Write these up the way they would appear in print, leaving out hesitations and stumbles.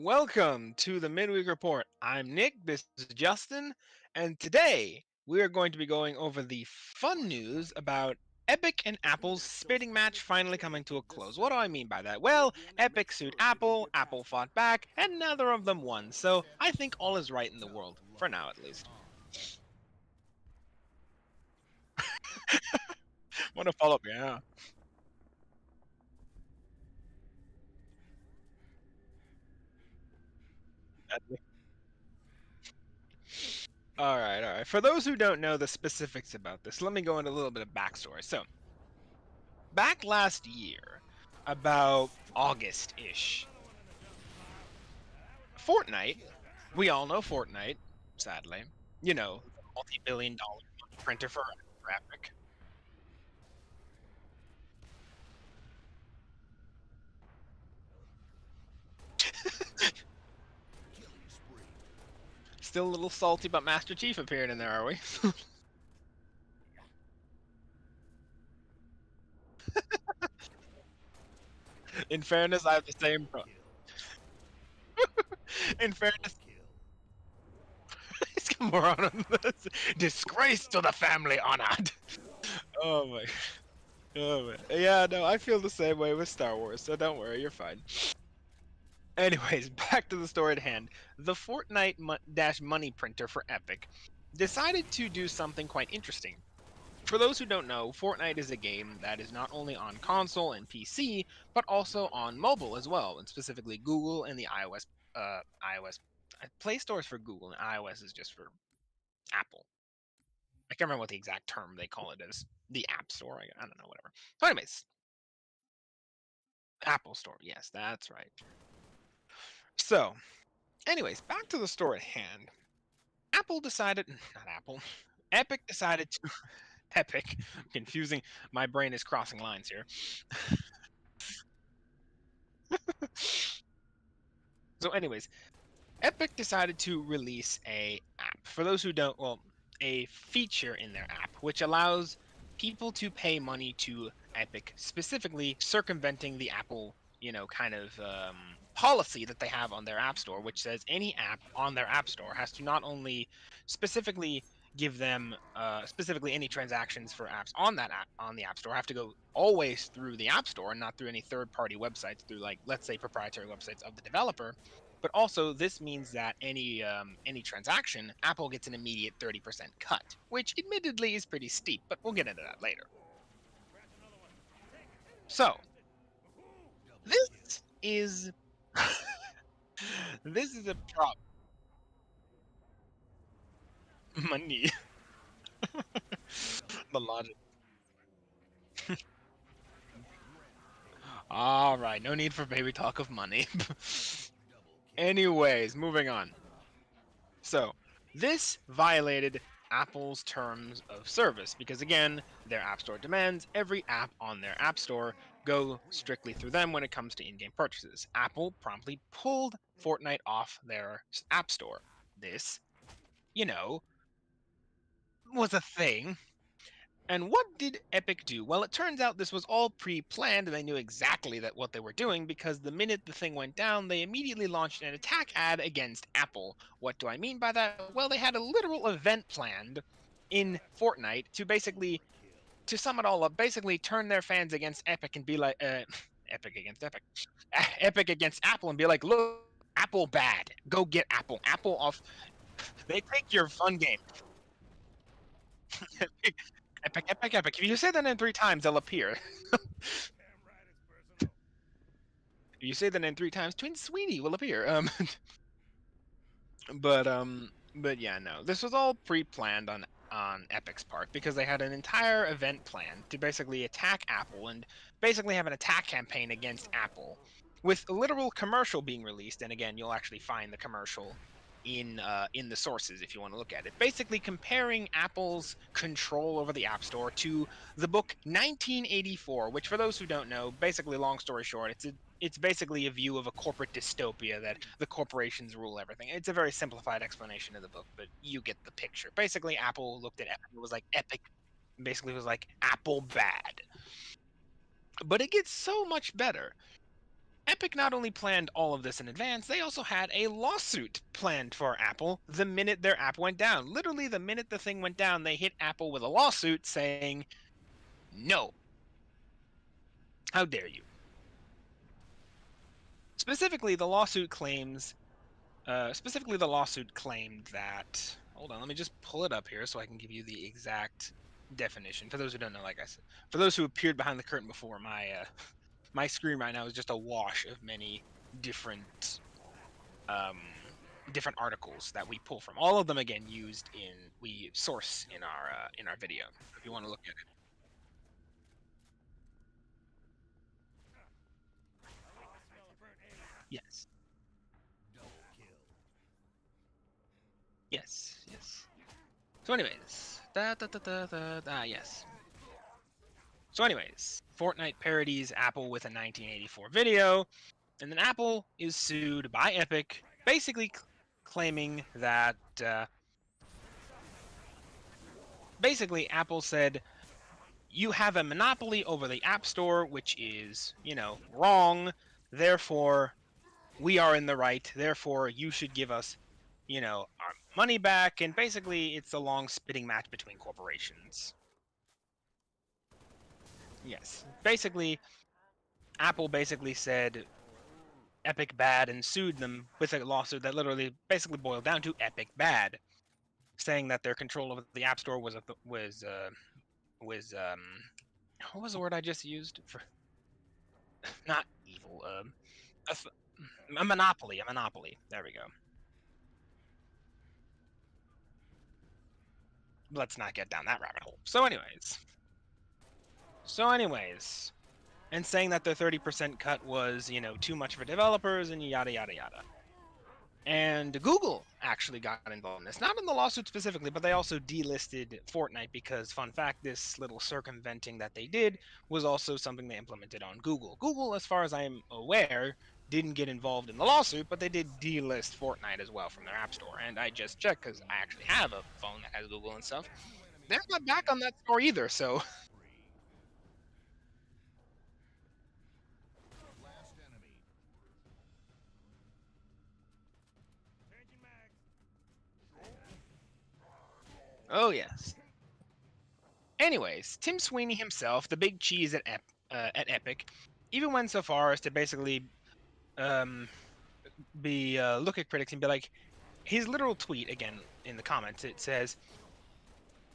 Welcome to the Midweek Report. I'm Nick, this is Justin, and today we are going to be going over the fun news about Epic and Apple's spitting match finally coming to a close. What do I mean by that? Well, Epic sued Apple, Apple fought back, and neither of them won, so I think all is right in the world, for now at least. Want to follow up? Yeah. All right. For those who don't know the specifics about this, let me go into a little bit of backstory. So, back last year, about August-ish, Fortnite, we all know Fortnite, sadly. You know, multi-billion dollar printer for Epic. Still a little salty about Master Chief appearing in there, are we? In fairness, I have the same. In fairness, he's got more on this. Disgrace to the family honored. Oh my. Oh man. Yeah, no, I feel the same way with Star Wars, so don't worry, you're fine. Anyways, back to the story at hand. The Fortnite Dash money printer for Epic decided to do something quite interesting. For those who don't know, Fortnite is a game that is not only on console and PC, but also on mobile as well, and specifically Google and the iOS Play Stores for Google, and iOS is just for Apple. I can't remember what the exact term they call it is. The App Store. I don't know, whatever. So, anyways, Apple Store. Yes, that's right. So, anyways, back to the story at hand. Apple decided, not Apple, Epic decided to, Epic, confusing, my brain is crossing lines here. So, anyways, Epic decided to release a app. For those who don't, well, a feature in their app which allows people to pay money to Epic, specifically circumventing the Apple, kind of policy that they have on their App Store, which says any app on their App Store has to not only specifically give them specifically any transactions for apps on that app on the App Store have to go always through the App Store and not through any third-party websites, through, like, let's say, proprietary websites of the developer. But also, this means that any transaction, Apple gets an immediate 30% cut, which admittedly is pretty steep, but we'll get into that later. So, this is this is a prop money. The logic. All right, no need for baby talk of money. Anyways, moving on. So, this violated Apple's terms of service because, again, their App Store demands every app on their App Store go strictly through them when it comes to in game purchases. Apple promptly pulled Fortnite off their App Store. This, you know, was a thing. And what did Epic do? Well, it turns out this was all pre-planned and they knew exactly that what they were doing because the minute the thing went down, they immediately launched an attack ad against Apple. What do I mean by that? Well, they had a literal event planned in Fortnite to basically, to sum it all up, basically turn their fans against Epic and be like, Epic against Epic, Epic against Apple and be like, look, Apple bad. Go get Apple. Apple off. They take your fun game. Epic, epic, epic. If you say the name 3 times, they'll appear. If you say the name 3 times, Twin Sweetie will appear. But but yeah, no. This was all pre-planned on Epic's part because they had an entire event planned to basically attack Apple and basically have an attack campaign against Apple, with a literal commercial being released. And again, you'll actually find the commercial in the sources if you want to look at it. Basically comparing Apple's control over the App Store to the book 1984, which, for those who don't know, basically, long story short, it's basically a view of a corporate dystopia that the corporations rule everything. It's a very simplified explanation of the book, but you get the picture. Basically, Apple looked at Epic and was like, Epic basically was like, Apple bad. But it gets so much better. Epic not only planned all of this in advance, they also had a lawsuit planned for Apple the minute their app went down. Literally, the minute the thing went down, they hit Apple with a lawsuit saying, no, how dare you? Specifically, the lawsuit claims, specifically, the lawsuit claimed that, hold on, let me just pull it up here so I can give you the exact definition. For those who don't know, like I said, for those who appeared behind the curtain before, my screen right now is just a wash of many different um, different articles that we pull from. All of them again used we source in our video. If you want to look at it. Yes. Yes. Yes. So anyways, yes. So anyways, Fortnite parodies Apple with a 1984 video, and then Apple is sued by Epic, basically claiming that basically Apple said you have a monopoly over the App Store, which is, wrong. Therefore, we are in the right. Therefore, you should give us, our money back. And basically, it's a long spitting match between corporations. Yes. Basically, Apple basically said Epic bad and sued them with a lawsuit that literally basically boiled down to Epic bad, saying that their control of the App Store was what was the word I just used for not evil a, a monopoly, a monopoly. There we go. Let's not get down that rabbit hole. So anyways, and saying that their 30% cut was, too much for developers and yada yada yada. And Google actually got involved in this, not in the lawsuit specifically, but they also delisted Fortnite because, fun fact, this little circumventing that they did was also something they implemented on Google. Google, as far as I'm aware, didn't get involved in the lawsuit, but they did delist Fortnite as well from their App Store. And I just checked because I actually have a phone that has Google and stuff. They're not back on that store either, so. Oh, yes. Anyways, Tim Sweeney himself, the big cheese at Epic, even went so far as to basically look at critics and be like, his literal tweet again in the comments, it says,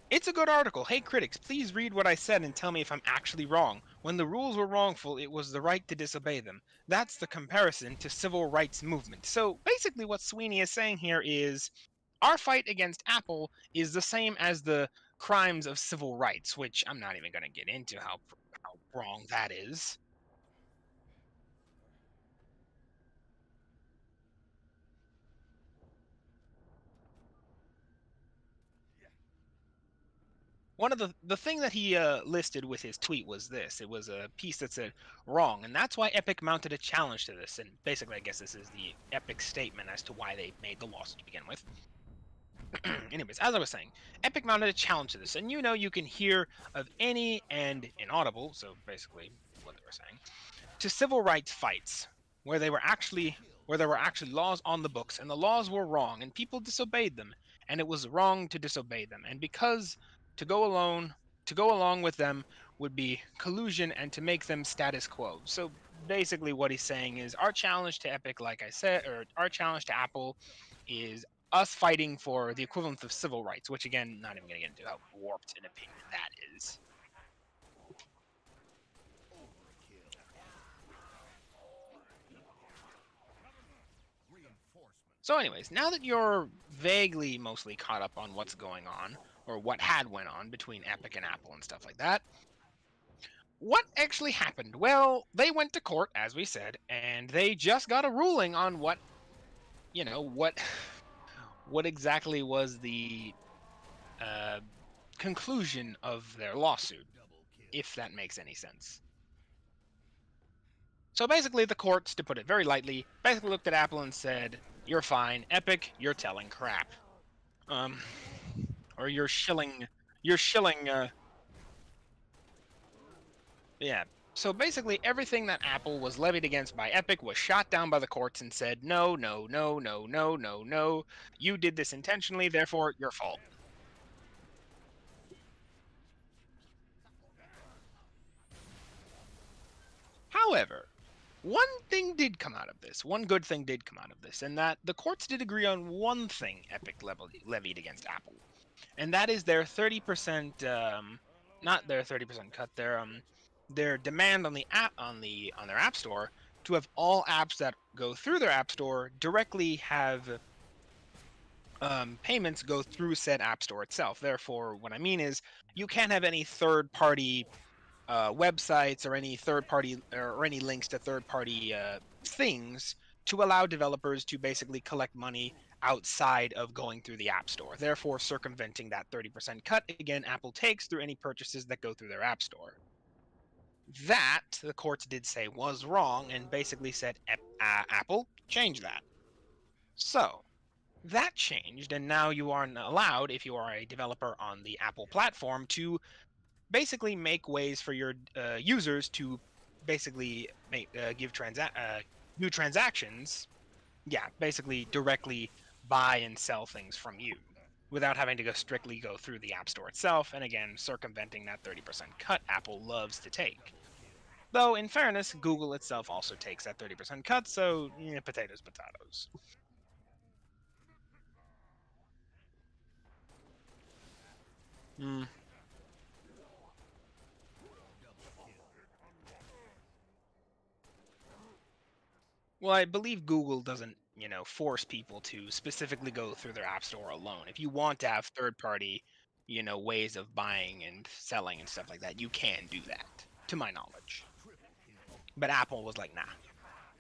"It's a good article. Hey critics, please read what I said and tell me if I'm actually wrong. When the rules were wrongful, it was the right to disobey them. That's the comparison to civil rights movement." So basically what Sweeney is saying here is our fight against Apple is the same as the crimes of civil rights, which I'm not even going to get into how wrong that is. One of the thing that he listed with his tweet was this. It was a piece that said wrong, and that's why Epic mounted a challenge to this. And basically, I guess this is the Epic statement as to why they made the lawsuit to begin with. Anyways, as I was saying, Epic mounted a challenge to this, and you can hear of any and inaudible, so basically what they were saying, to civil rights fights where there were actually laws on the books, and the laws were wrong, and people disobeyed them, and it was wrong to disobey them, and because to go along with them would be collusion and to make them status quo. So basically what he's saying is our challenge to Epic, like I said, or our challenge to Apple is us fighting for the equivalent of civil rights, which again, not even going to get into how warped an opinion that is. So anyways, now that you're vaguely mostly caught up on what's going on, or what had went on between Epic and Apple and stuff like that, what actually happened? Well, they went to court, as we said, and they just got a ruling on what what exactly was the conclusion of their lawsuit, if that makes any sense. So basically, the courts, to put it very lightly, basically looked at Apple and said, "You're fine, Epic. You're telling crap, or you're shilling, yeah." So basically, everything that Apple was levied against by Epic was shot down by the courts and said, no, no, no, no, no, no, no. You did this intentionally, therefore, your fault. However, one thing did come out of this. One good thing did come out of this, and that the courts did agree on one thing Epic levied against Apple, and that is their 30%, not their 30% cut, their demand on the app on their App Store to have all apps that go through their App Store directly have payments go through said App Store itself. Therefore, what I mean is you can't have any third-party websites or any third-party or any links to third-party things to allow developers to basically collect money outside of going through the App Store, therefore circumventing that 30% cut again Apple takes through any purchases that go through their App Store. That, the courts did say, was wrong and basically said, Apple, change that. So, that changed, and now you are allowed, if you are a developer on the Apple platform, to basically make ways for your users to basically do transactions. Yeah, basically directly buy and sell things from you without having to strictly go through the App Store itself, and again, circumventing that 30% cut Apple loves to take. Though, in fairness, Google itself also takes that 30% cut, so potatoes, potatoes. Hmm. Well, I believe Google doesn't, force people to specifically go through their App Store alone. If you want to have third-party, ways of buying and selling and stuff like that, you can do that, to my knowledge. But Apple was like, nah.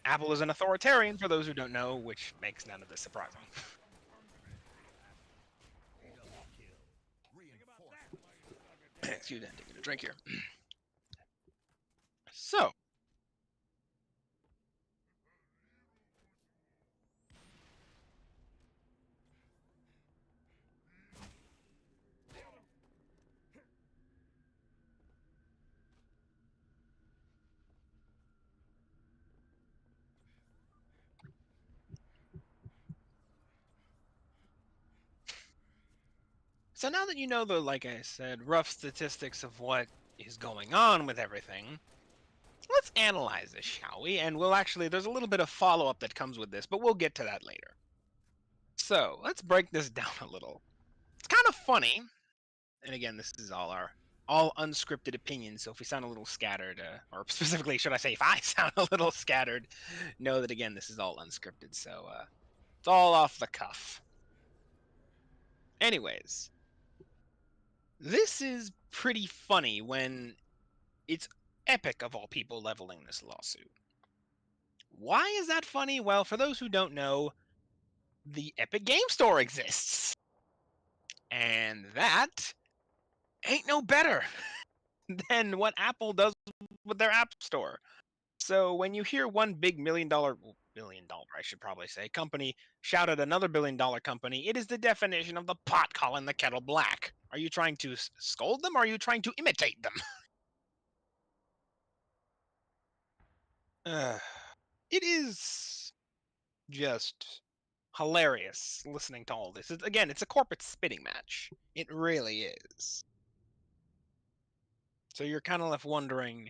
Apple is an authoritarian, for those who don't know, which makes none of this surprising. Excuse me, I'm taking a drink here. So, so now that you know the, like I said, rough statistics of what is going on with everything, let's analyze this, shall we? And we'll actually, there's a little bit of follow-up that comes with this, but we'll get to that later. So, let's break this down a little. It's kind of funny, and again, this is all unscripted opinions, so if we sound a little scattered, or specifically, should I say, if I sound a little scattered, know that, again, this is all unscripted, so it's all off the cuff. Anyways, this is pretty funny when it's Epic, of all people, leveling this lawsuit. Why is that funny? Well, for those who don't know, the Epic Game Store exists. And that ain't no better than what Apple does with their App Store. So when you hear one big billion dollar, I should probably say, company shout at another billion-dollar company, it is the definition of the pot calling the kettle black. Are you trying to scold them, or are you trying to imitate them? It is just hilarious listening to all this. Again, it's a corporate spitting match. It really is. So you're kind of left wondering,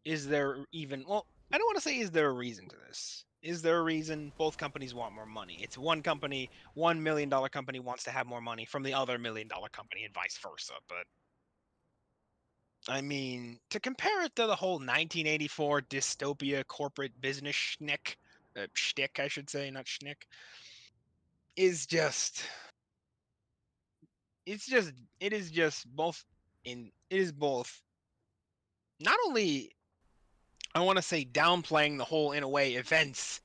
is there even, well, I don't want to say is there a reason to this. Is there a reason? Both companies want more money. It's one company, $1 million company wants to have more money from the other $1 million company and vice versa. But I mean, to compare it to the whole 1984 dystopia corporate business shtick, I should say, not schnick, is just, it is just both, it is both not only, I want to say, downplaying the whole, in a way, events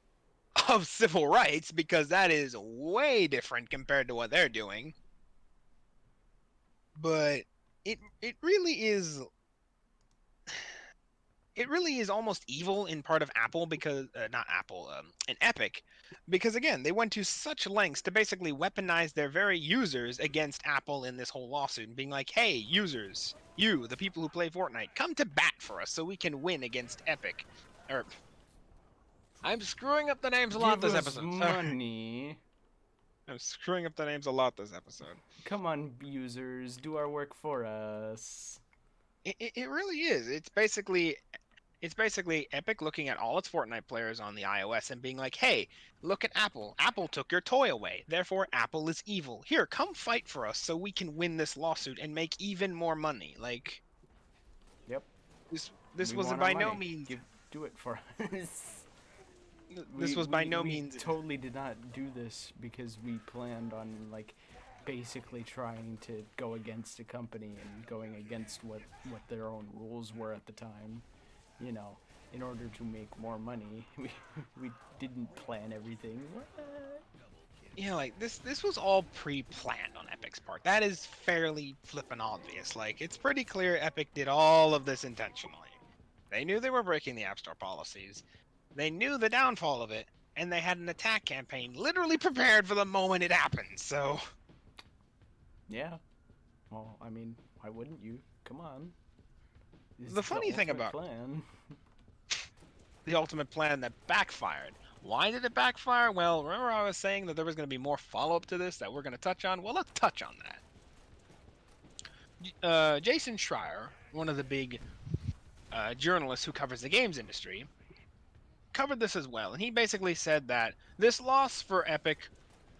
of civil rights, because that is way different compared to what they're doing, but it really is, almost evil in part of Apple, because not Apple, and Epic, because again, they went to such lengths to basically weaponize their very users against Apple in this whole lawsuit, and being like, hey, users, You, the people who play Fortnite, come to bat for us so we can win against Epic. Or, I'm screwing up the names a lot Give this us episode. Sorry. money. I'm screwing up the names a lot this episode. Come on, users, do our work for us. It really is. It's basically Epic looking at all its Fortnite players on the iOS and being like, "Hey, look at Apple. Apple took your toy away. Therefore, Apple is evil. Here, come fight for us so we can win this lawsuit and make even more money." Like Yep. this We was want our by no money. means Do it for us. this was by no means totally did not do this because we planned on like basically trying to go against a company and going against what their own rules were at the time. You know, in order to make more money, we didn't plan everything. like this was all pre-planned on Epic's part. That is fairly flippin' obvious. Like it's pretty clear Epic did all of this intentionally. They knew they were breaking the App Store policies. They knew the downfall of it, and they had an attack campaign literally prepared for the moment it happened. So, Yeah. Well, I mean, why wouldn't you? Come on. This the is funny thing ultimate about plan. the ultimate plan that backfired. Why did it backfire? Well, remember I was saying that there was going to be more follow-up to this that we're going to touch on? Well, let's touch on that. Jason Schreier, one of the big journalists who covers the games industry, covered this as well, and he basically said that this loss for Epic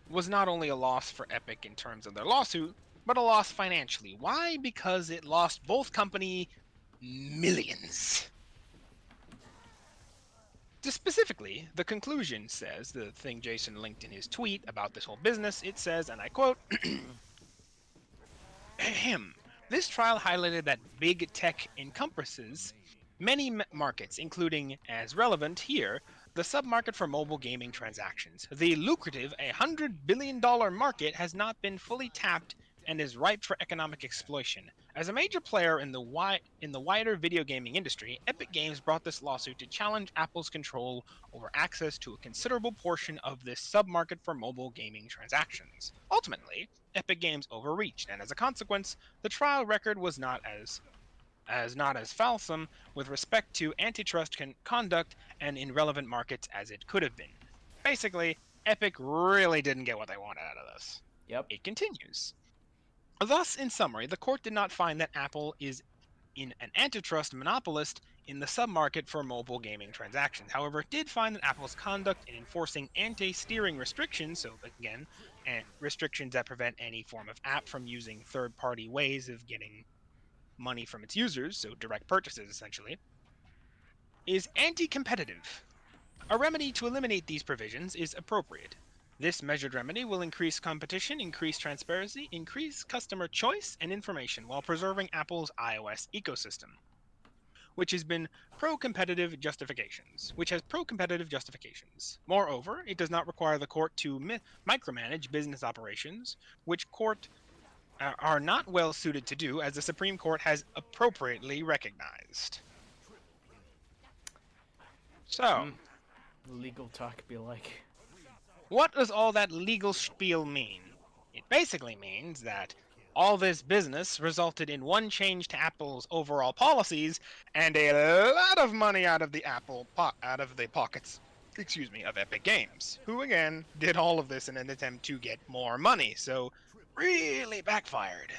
was not only a loss for Epic in terms of their lawsuit, but a loss financially. Why? Because it lost both company millions. Specifically, the conclusion says, the thing Jason linked in his tweet about this whole business, it says, and I quote, him. This trial highlighted that big tech encompasses many markets, including, as relevant here, the submarket for mobile gaming transactions. The lucrative $100 billion market has not been fully tapped and is ripe for economic exploitation. As a major player in the wider video gaming industry, Epic Games brought this lawsuit to challenge Apple's control over access to a considerable portion of this submarket for mobile gaming transactions. Ultimately, Epic Games overreached, and as a consequence, the trial record was not as fulsome with respect to antitrust conduct and in relevant markets as it could have been. Basically, Epic really didn't get what they wanted out of this. Yep. It continues. Thus, in summary, the court did not find that Apple is an antitrust monopolist in the submarket for mobile gaming transactions. However, it did find that Apple's conduct in enforcing anti-steering restrictions, so again, restrictions that prevent any form of app from using third-party ways of getting money from its users, so direct purchases essentially, is anti-competitive. A remedy to eliminate these provisions is appropriate. This measured remedy will increase competition, increase transparency, increase customer choice and information while preserving Apple's iOS ecosystem, which has pro-competitive justifications. Moreover, it does not require the court to micromanage business operations, which court are not well suited to do, as the Supreme Court has appropriately recognized. So, Legal talk be like. what does all that legal spiel mean? It basically means that all this business resulted in one change to Apple's overall policies and a lot of money out of the pockets, of Epic Games, who again did all of this in an attempt to get more money. So, really backfired.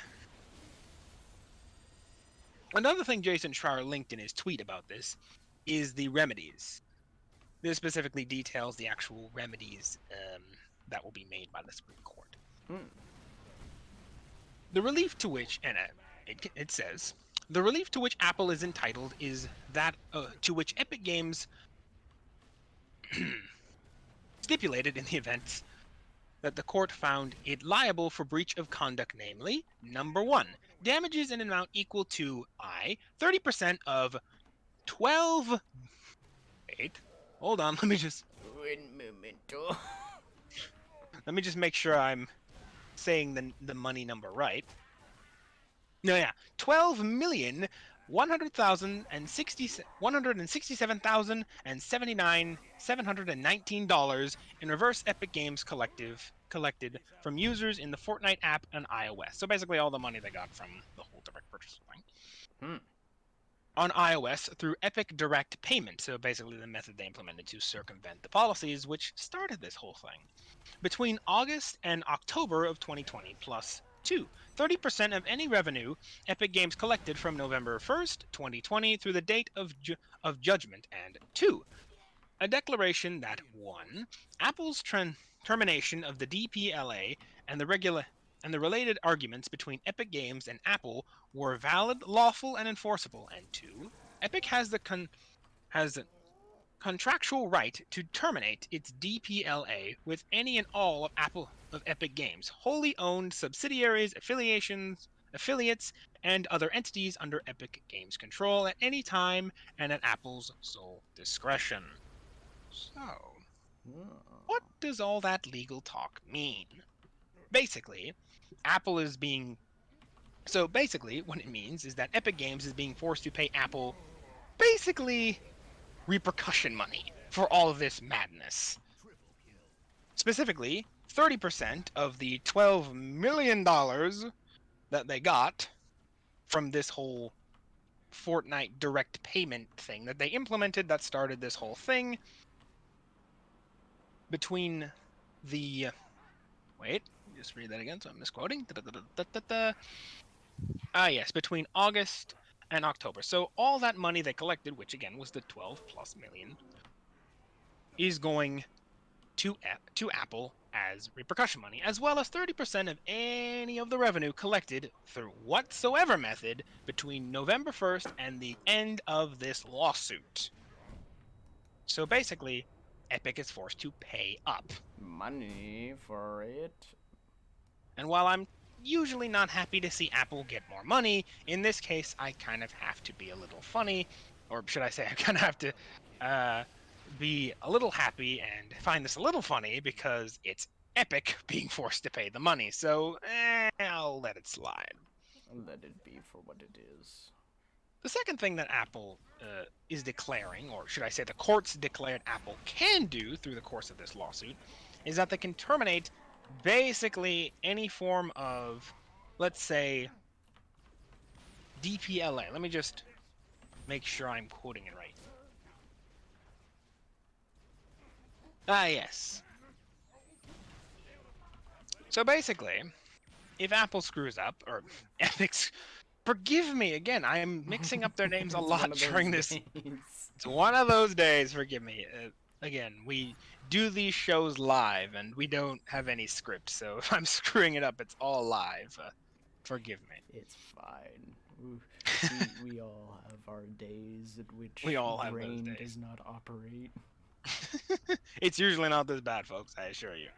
Another thing Jason Schreier linked in his tweet about this is the remedies. This specifically details the actual remedies that will be made by the Supreme Court. The relief to which, and it says, the relief to which Apple is entitled is that to which Epic Games stipulated in the event that the court found it liable for breach of conduct, namely, number 1, damages in an amount equal to 30% of 12. Wait, hold on. Let me just make sure I'm saying the money number right. No, yeah, 112,167,079 in reverse Epic Games collected from users in the Fortnite app on iOS. So basically all the money they got from the whole direct purchase thing. Hmm. on iOS through Epic Direct Payment. So basically, the method they implemented to circumvent the policies which started this whole thing. Between August and October of 2020, plus 30% of any revenue Epic Games collected from November 1st, 2020 through the date of judgment, and 2, a declaration that 1, Apple's termination of the DPLA and the related arguments between Epic Games and Apple were valid, lawful, and enforceable, and 2, Epic has the contractual right to terminate its DPLA with any and all of Epic Games, wholly owned subsidiaries, affiliates, and other entities under Epic Games control at any time and at Apple's sole discretion. So, Oh. what does all that legal talk mean? Basically, Apple is being basically what it means is that Epic Games is being forced to pay Apple basically repercussion money for all of this madness. Specifically, 30% of the $12 million that they got from this whole Fortnite direct payment thing that they implemented that started this whole thing between the wait, just read that again so I'm misquoting. Yes, between August and October. So all that money they collected, which again was the 12 plus million, is going to Apple as repercussion money, as well as 30% of any of the revenue collected through whatsoever method between November 1st and the end of this lawsuit. So basically, Epic is forced to pay up. Money for it. And while I'm usually not happy to see Apple get more money, in this case, I kind of have to be a little funny, or should I say, I kind of have to be a little happy and find this a little funny because it's Epic being forced to pay the money. So I'll let it slide. Let it be for what it is. The second thing that Apple is declaring, or should I say the courts declared Apple can do through the course of this lawsuit, is that they can terminate basically any form of, let's say, DPLA. Let me just make sure I'm quoting it right. Yes. So basically, if Apple screws up, or Epic's, forgive me again, I am mixing up their names a It's lot one of during those this. days. It's one of those days, forgive me. Again, we do these shows live, and we don't have any script, so if I'm screwing it up, it's all live. Forgive me. It's fine. We all have our days at which We all have those brain days. does not operate. It's usually not this bad, folks, I assure you.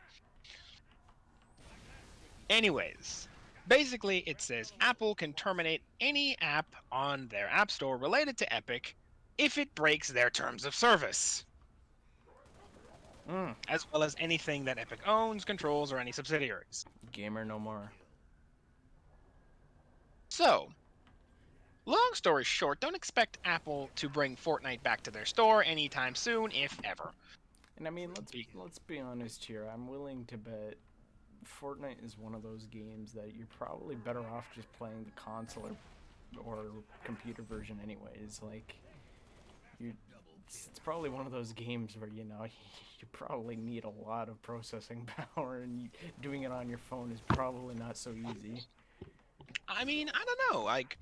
Anyways, basically it says Apple can terminate any app on their App Store related to Epic if it breaks their terms of service, as well as anything that Epic owns, controls, or any subsidiaries. Gamer no more. So, long story short, don't expect Apple to bring Fortnite back to their store anytime soon, if ever. And I mean, let's be honest here. I'm willing to bet Fortnite is one of those games that you're probably better off just playing the console or computer version anyways. Like, it's probably one of those games where, you know, you probably need a lot of processing power, and doing it on your phone is probably not so easy. I mean, I don't know, like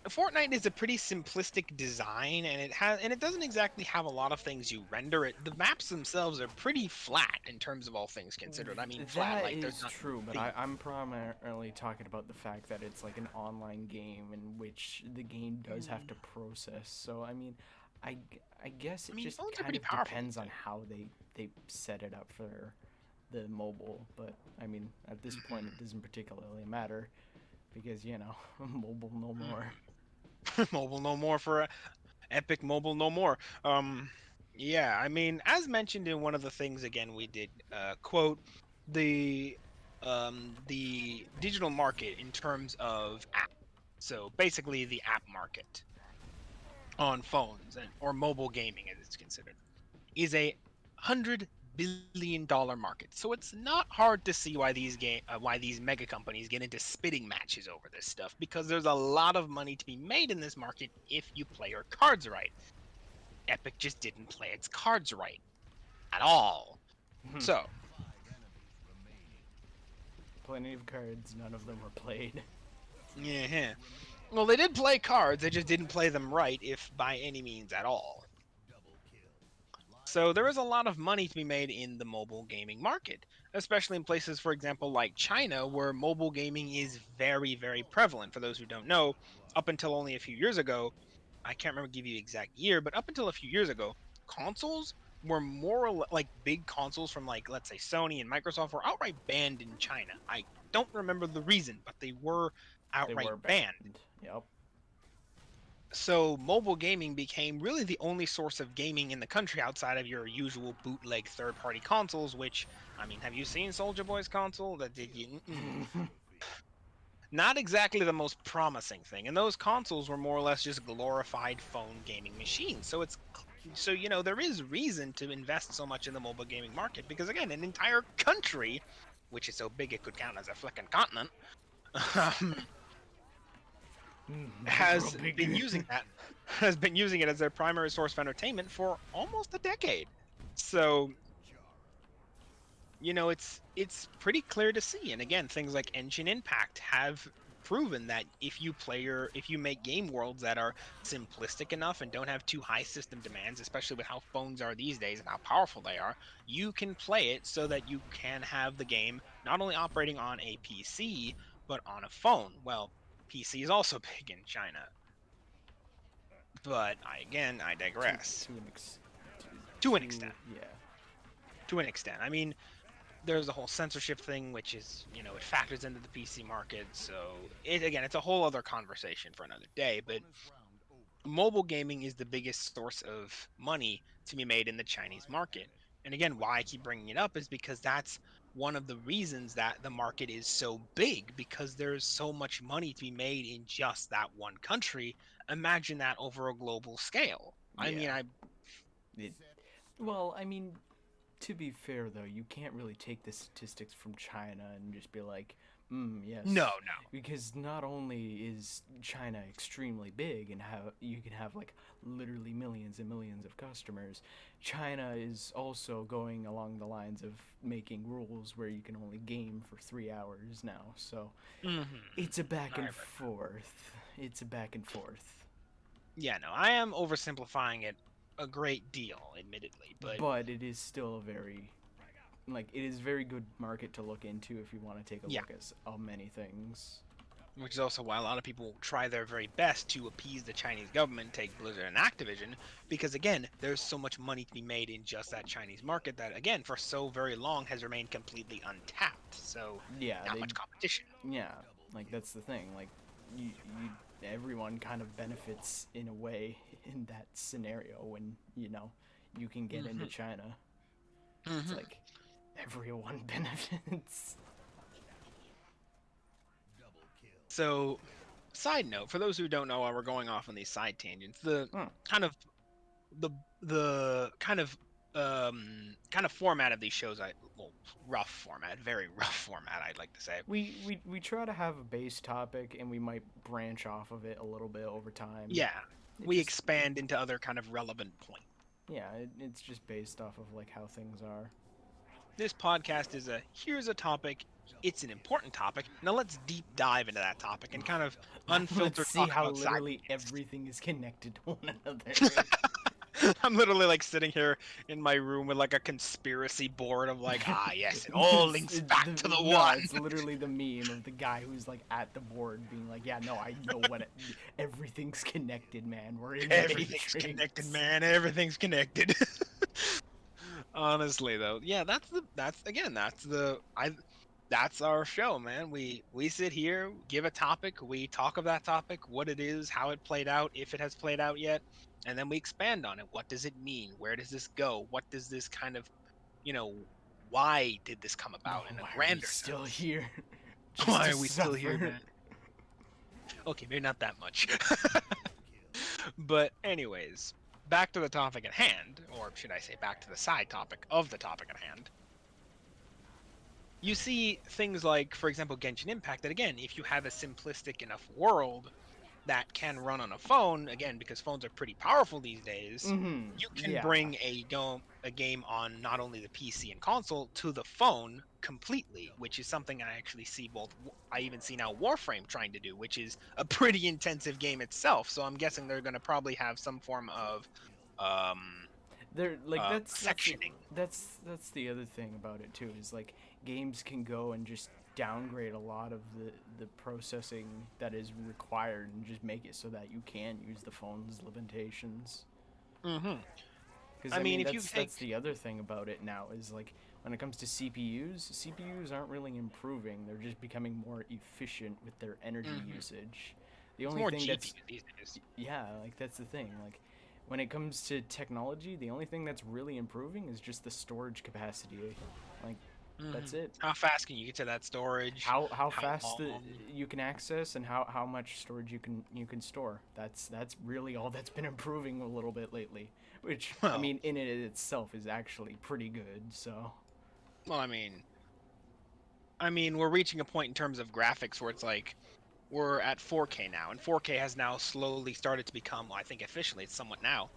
Fortnite is a pretty simplistic design, and it doesn't exactly have a lot of things you render. The maps themselves are pretty flat in terms of all things considered. I mean, flat That like is there's not true, but the, I'm primarily talking about the fact that it's like an online game in which the game does have to process. So I mean, I, I guess it I mean, just phones are kind pretty of powerful depends these on days. how they set it up for the mobile. But I mean, at this point, it doesn't particularly matter because, you know, mobile no more. Mobile no more for Epic Mobile no more. Yeah, I mean, as mentioned in one of the things again we did quote the the digital market in terms of app. So basically the app market on phones or mobile gaming as it's considered is a $100 billion-dollar market. So it's not hard to see why these mega companies get into spitting matches over this stuff, because there's a lot of money to be made in this market if you play your cards right. Epic just didn't play its cards right at all. So, Plenty of cards, none of them were played. yeah. Well, they did play cards, they just didn't play them right, if by any means at all. So there is a lot of money to be made in the mobile gaming market, especially in places, for example, like China, where mobile gaming is very, very prevalent. For those who don't know, up until only a few years ago, I can't remember give you the exact year, but up until a few years ago, consoles were more or like big consoles from, like, let's say Sony and Microsoft were outright banned in China. I don't remember the reason, but they were They outright were banned. banned. Yep. So mobile gaming became really the only source of gaming in the country outside of your usual bootleg third-party consoles. Which, I mean, have you seen Soldier Boy's console? That did you? Not exactly the most promising thing. And those consoles were more or less just glorified phone gaming machines. So there is reason to invest so much in the mobile gaming market, because again, an entire country, which is so big it could count as a flicking continent, has Real been big. using that has been using it as their primary source of entertainment for almost a decade. So, it's pretty clear to see. And again, things like Engine Impact have proven that if you make game worlds that are simplistic enough and don't have too high system demands, especially with how phones are these days and how powerful they are, you can play it so that you can have the game not only operating on a PC but on a phone. Well, PC is also big in China, but I to digress. to an ex To an to extent. yeah. To an extent. I mean, there's the whole censorship thing, which is, it factors into the PC market. So it's a whole other conversation for another day. But mobile gaming is the biggest source of money to be made in the Chinese market. And again, why I keep bringing it up is because that's one of the reasons that the market is so big, because there's so much money to be made in just that one country. Imagine that over a global scale. I mean, Yeah. It, well, I mean, to be fair though, you can't really take the statistics from China and just be like, no, yes, no. because not only is China extremely big and how you can have like literally millions and millions of customers, China is also going along the lines of making rules where you can only game for 3 hours now. So it's a back I and forth. It's a back and forth. Yeah, no, I am oversimplifying it a great deal, admittedly, but But it is still a very it is very good market to look into if you want to take a yeah, look at many things. which is also why a lot of people try their very best to appease the Chinese government, take Blizzard and Activision, because again, there's so much money to be made in just that Chinese market that, again, for so very long has remained completely untapped. So, Yeah, not much competition. yeah, that's the thing. You everyone kind of benefits in a way in that scenario when you can get into hmm China. It's hmm like everyone benefits. So, side note, for those who don't know why we're going off on these side tangents, the Hmm. kind of the kind of format of these shows, rough format, very rough format, I'd like to say. We try to have a base topic and we might branch off of it a little bit over time. Yeah, It we just expand into other kind of relevant points. yeah, it's just based off of like how things are. This podcast is here's a topic, it's an important topic, now let's deep dive into that topic and kind of Let's unfiltered see talk how about side literally things. everything is connected to one another. I'm literally like sitting here in my room with like a conspiracy board of like, yes, it all It's, links it, back to the no, one. it's literally the meme of the guy who's like at the board being like, "Yeah, no, I know everything's connected, man. We're in the Everything's connected, matrix." man. Everything's connected. Honestly, though, yeah, that's our show, man. We sit here, give a topic, we talk of that topic, what it is, how it played out, if it has played out yet, and then we expand on it. What does it mean? Where does this go? What does this kind of, you know, why did this come about in a Why are we grander still sense? here? Just Why to are we still here, suffer. man? Okay, maybe not that much. But anyways, back to the topic at hand, or should I say back to the side topic of the topic at hand, you see things like, for example, Genshin Impact, that again, if you have a simplistic enough world that can run on a phone, again, because phones are pretty powerful these days, Mm-hmm. you can Yeah. bring a game on not only the PC and console to the phone completely, which is something I actually see I even see now Warframe trying to do, which is a pretty intensive game itself. So I'm guessing they're going to probably have some form of um, They're like sectioning. that's the other thing about it too, is like games can go and just downgrade a lot of the processing that is required and just make it so that you can use the phone's limitations. Hmm. Because I I mean, mean if you take that's the other thing about it now, is like when it comes to CPUs aren't really improving. They're just becoming more efficient with their energy Mhm. usage. The It's only more thing GPU that's these days. yeah, like that's the thing. Like when it comes to technology, the only thing that's really improving is just the storage capacity. Like Hmm. that's it. How fast can you get to that storage? How How fast long? you can access, and how much storage you can store. That's really all that's been improving a little bit lately. Which I Well, mean, in it itself is actually pretty good. So well, I mean, we're reaching a point in terms of graphics where it's like we're at 4K now, and 4K has now slowly started to become, well, I think officially it's somewhat now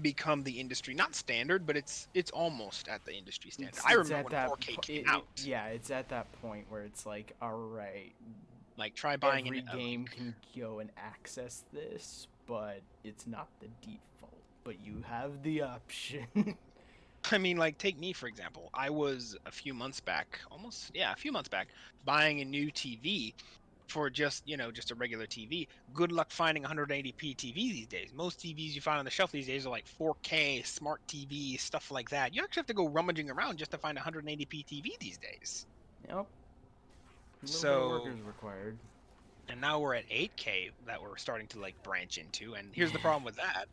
become the industry not standard, but it's almost at the industry standard. I it's remember at when that 4K came out. yeah, it's at that point where it's like, all right, Like try buying every like game can go and access this, but it's not the default. But you have the option. I mean, like take me for example. I was a few months back, almost yeah, a few months back, buying a new TV for just just a regular TV. Good luck finding 180p TV these days. Most TVs you find on the shelf these days are like 4K smart TV stuff like that. You actually have to go rummaging around just to find 180p TV these days. Yep, a little bit of work So is required. and now we're at 8K that we're starting to like branch into. And here's the problem with that: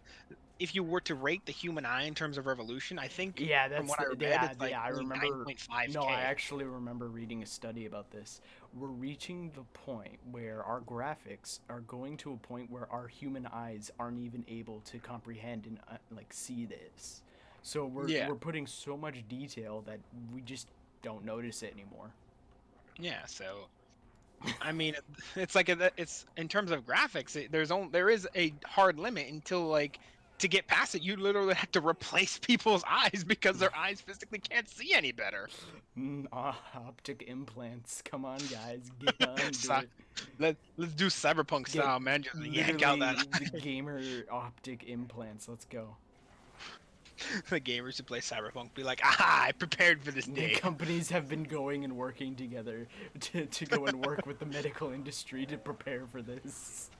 if you were to rate the human eye in terms of revolution, I think Yeah, from that's what I the read, yeah, it's like yeah. I only remember. No, I 9.5K. actually remember reading a study about this. We're reaching the point where our graphics are going to a point where our human eyes aren't even able to comprehend and like see this. So Yeah, we're putting so much detail that we just don't notice it anymore. yeah. So I mean, it's like it's in terms of graphics, there is a hard limit until like to get past it, you literally have to replace people's eyes because their eyes physically can't see any better. Optic implants. Come on, guys, get on to So it. let's do cyberpunk Get style, man. Just yank out that literally the eye. gamer optic implants. Let's go. The gamers who play cyberpunk be like, ah, I prepared for this The day. companies have been going and working together to go and work with the medical industry to prepare for this.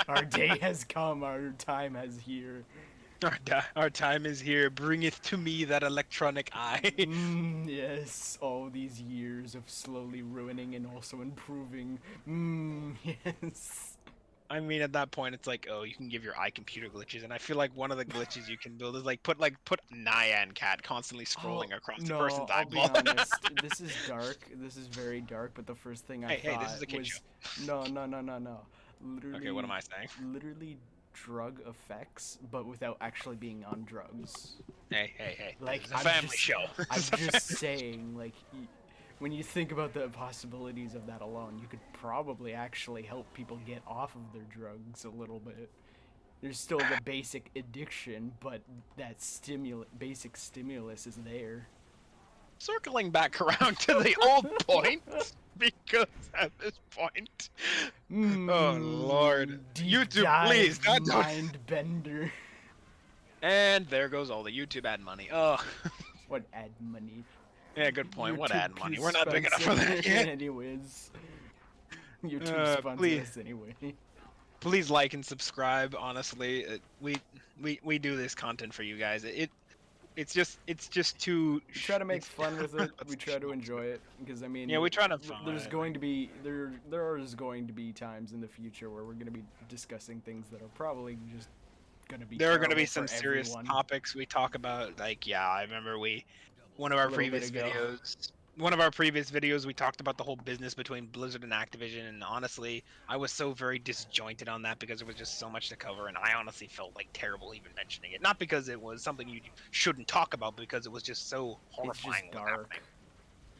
Our day has come. Our time has here. Our time is here. Bringeth to me that electronic eye. Yes, all these years of slowly ruining and also improving. Yes. I mean, at that point, it's like, oh, you can give your eye computer glitches, and I feel like one of the glitches you can build is put Nyan Cat constantly Oh scrolling across the no, person's I'll be eyeball. honest. This is dark. This is very dark. But the first thing I Hey, this is thought a kid show. was, no, no, no, no, no. Okay, what am Literally, I saying? literally drug effects, but without actually being on drugs. Hey, this Like is a family show. I'm just saying, like, when you think about the possibilities of that alone, you could probably actually help people get off of their drugs a little bit. There's still the basic addiction, but that basic stimulus is there. Circling back around to the old point, because at this point, oh Lord, Deep YouTube, please, dive not do. mind bender. And there goes all the YouTube ad money. Oh, What ad money? yeah, good point. What YouTube ad money? can We're not big enough for sponsor that yet. anyways. YouTube sponsors Please, us anyway. please like and subscribe. Honestly, we do this content for you guys. It's just too. We try to make It's fun with it. We what's try to the- enjoy it because I yeah, mean, we try to have fun. there's going to be there is going to be times in the future where we're going to be discussing things that are probably just going to be There are going to be terrible some for serious everyone. topics we talk about. Like, yeah, I remember one of our A little bit previous ago. videos. one of our previous videos, we talked about the whole business between Blizzard and Activision, and honestly, I was so very disjointed on that because there was just so much to cover, and I honestly felt like terrible even mentioning it. Not because it was something you shouldn't talk about, but because it was just so It's just horrifying what was dark. happening.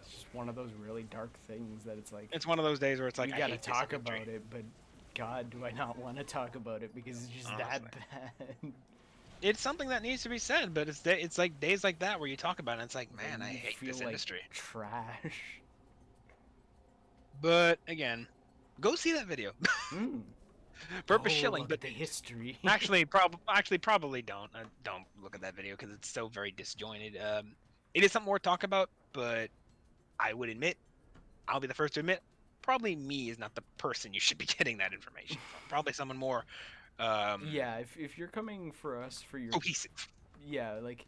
It's just one of those really dark things that it's like It's one of those days where it's we like, I gotta hate this talk industry. about it, but God, do I not want to talk about it because it's just that Honestly, bad. it's something that needs to be said, but it's like days like that where you talk about it, and it's like, Where man, I you hate feel this like industry. trash. But again, go see that video. Mm. Purpose Oh, shilling, look but at the history. actually probably don't look at that video because it's so very disjointed. It is something worth talking about, but I would admit, I'll be the first to admit, probably me is not the person you should be getting that information from. Probably someone more Yeah, if you're coming for us for your cohesive. yeah, like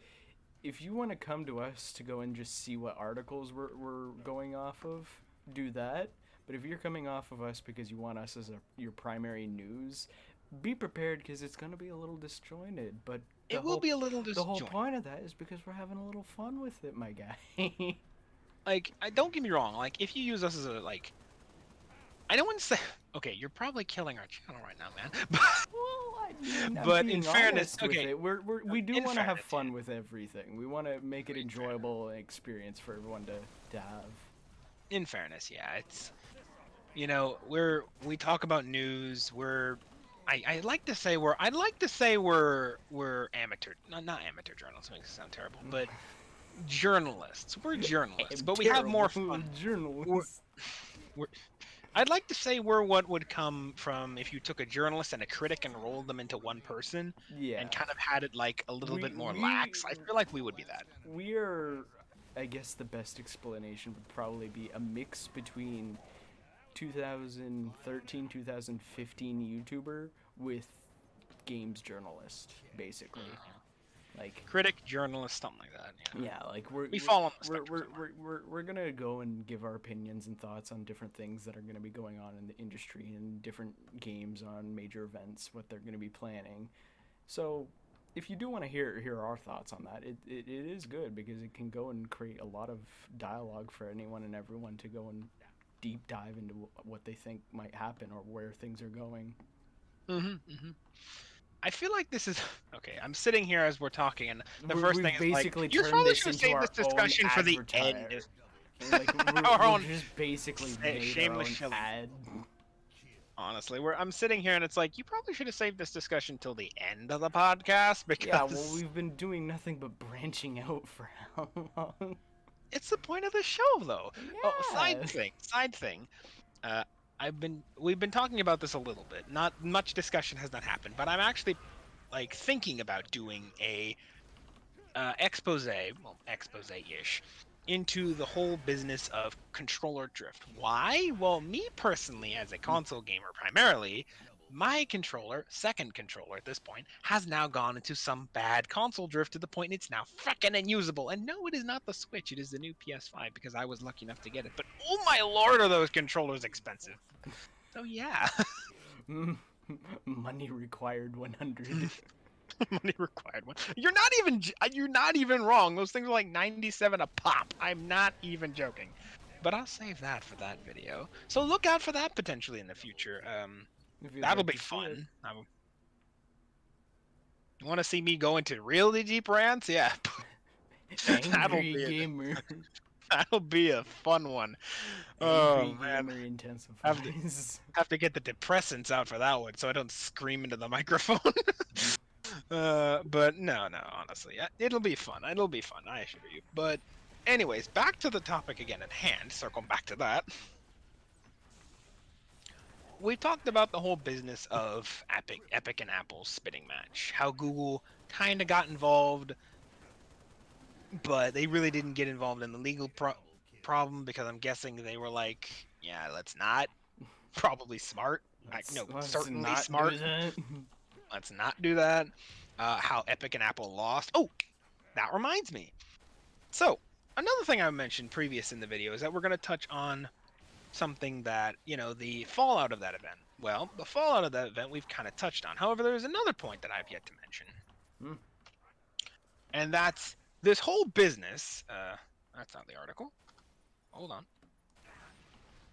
if you want to come to us to go and just see what articles we're going off of, do that. But if you're coming off of us because you want us as your primary news, be prepared because it's going to be a little disjointed. But the It will whole be a little the whole disjointed. point of that is because we're having a little fun with it, my guy. Like, don't get me wrong. Like, if you use us as a like, I don't want to say. Okay, you're probably killing our channel right now, man. Well, I mean, I'm But in being fairness, honest with okay, it. We do in want to have fairness, fun with everything. We want to make it in fairness, enjoyable experience for everyone to have. in fairness, yeah, it's we talk about news. I like to say we're amateur, not amateur journalists, makes it sound terrible, but journalists. We're journalists, I'm but we have more terrible fun. We're, journalist. we're I'd like to say we're what would come from if you took a journalist and a critic and rolled them into one person Yeah, and kind of had it like a little we bit more we lax. I feel like we would be that. we are. I guess the best explanation would probably be a mix between 2013, 2015 YouTuber with games journalist, basically. Like, Critic, journalist, something like that. Yeah, yeah, like we're we we're fall on the we're spectrum we're, somewhere. we're, we're, we're gonna go and give our opinions and thoughts on different things that are gonna be going on in the industry and different games on major events, what they're gonna be planning. So if you do want to hear our thoughts on that, it is good because it can go and create a lot of dialogue for anyone and everyone to go and deep dive into what they think might happen or where things are going. Hmm. I feel like this is okay. I'm sitting here as we're talking, and the first thing We've is like, basically you turned probably this should have into saved this our own discussion for the end. advertise. Like Our we're own just basically made our shameless own shilling. ad. Honestly, I'm sitting here, and it's like you probably should have saved this discussion till the end of the podcast Yeah, well, because we've been doing nothing but branching out for how long? it's the point of the show, though. Oh, Yeah. side thing. Uh, we've been talking about this a little bit. Not much discussion has not happened, but I'm actually like thinking about doing a expose-ish, into the whole business of controller drift. Why? Well, me personally, as a console gamer primarily, my controller, second controller at this point, has now gone into some bad console drift to the point it's now freaking unusable. And no, it is not the Switch, it is the new PS5 because I was lucky enough to get it. But oh my lord, are those controllers expensive. So yeah, Money required 100. money required one. You're not even wrong. Those things are like 97 a pop. I'm not even joking. But I'll save that for that video. So look out for that potentially in the future. If you'd That'll like be to see it. fun. You want to see me go into really deep rants? Yeah. that'll Angry be gamer. that'll be a fun one. Oh Angry man. gamer Have to intensifies. have to get the depressants out for that one so I don't scream into the microphone. But no, honestly, it'll be fun. It'll be fun, I assure you. But, anyways, back to the topic again at hand. Circling back to that, we talked about the whole business of Epic and Apple's spitting match. How Google kind of got involved, but they really didn't get involved in the legal problem because I'm guessing they were like, yeah, let's not. Probably smart. No, Let's certainly not smart. do that. Let's not do that. How Epic and Apple lost. Oh, that reminds me. So, another thing I mentioned previous in the video is that we're going to touch on something that, the fallout of that event. Well, the fallout of that event we've kind of touched on. However, there's another point that I've yet to mention. Hmm. And that's this whole business. That's not the article. hold on.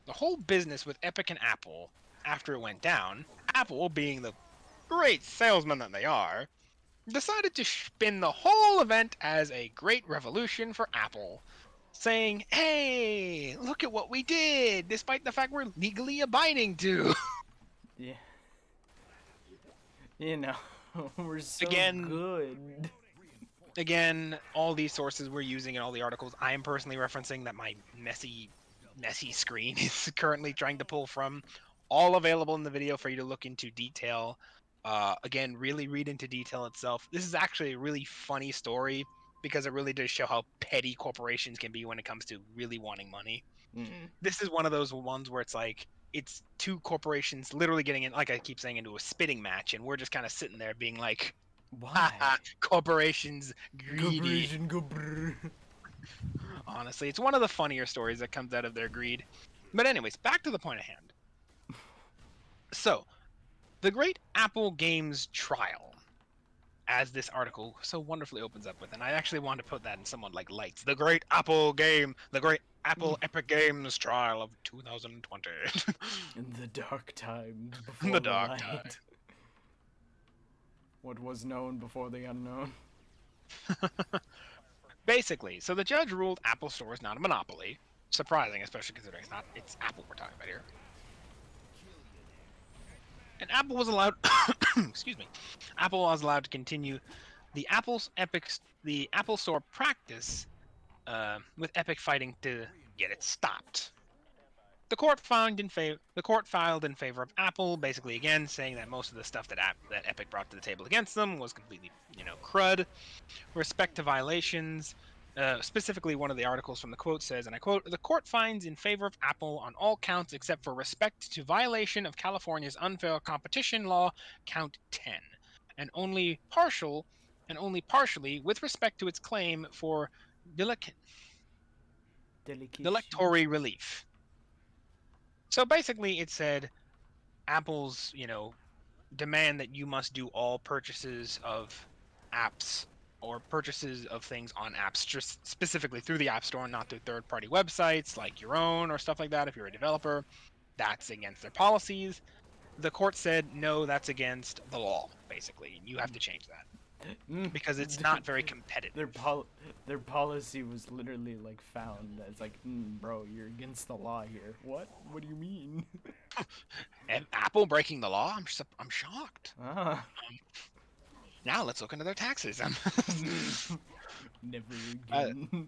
The whole business with Epic and Apple, after it went down, Apple, being the great salesmen that they are, decided to spin the whole event as a great revolution for Apple, saying, hey, look at what we did, despite the fact we're legally abiding to. Yeah. You know, we're so Again, good. all these sources we're using in all the articles, I am personally referencing that my messy screen is currently trying to pull from, all available in the video for you to look into detail. Again, really read into detail itself. This is actually a really funny story because it really does show how petty corporations can be when it comes to really wanting money. Mm. This is one of those ones where it's like it's two corporations literally getting in, like I keep saying, into a spitting match, and we're just kind of sitting there being like, Why? haha, corporations greedy. Corporation go brrr. Honestly, it's one of the funnier stories that comes out of their greed. But anyways, back to the point at hand. So, the Great Apple Games trial, as this article so wonderfully opens up with, and I actually want to put that in somewhat like lights. The Great Apple Apple Epic Games trial of 2020. In the dark times before The the dark light. time. What was known before the unknown. Basically, so the judge ruled Apple Store is not a monopoly. Surprising, especially considering it's Apple we're talking about here. And Apple was allowed, excuse me, Apple was allowed to continue the the Apple Store practice with Epic fighting to get it stopped. The court filed in favor of Apple, basically again saying that most of the stuff that Epic brought to the table against them was completely, crud. Respect to violations. Specifically, one of the articles from the quote says, and I quote, "The court finds in favor of Apple on all counts except for respect to violation of California's unfair competition law, count 10, and only partially with respect to its claim for Delegation. delectory relief." So basically, it said Apple's, demand that you must do all purchases of apps or purchases of things on apps just specifically through the App Store and not through third-party websites like your own or stuff like that if you're a developer. That's against their policies. The court said, no, that's against the law, basically. You have to change that because it's not very competitive. Their policy was literally like found as like, bro, you're against the law here. What? What do you mean? Apple breaking the law? I'm shocked. Ah. Now let's look into their taxes. Never again.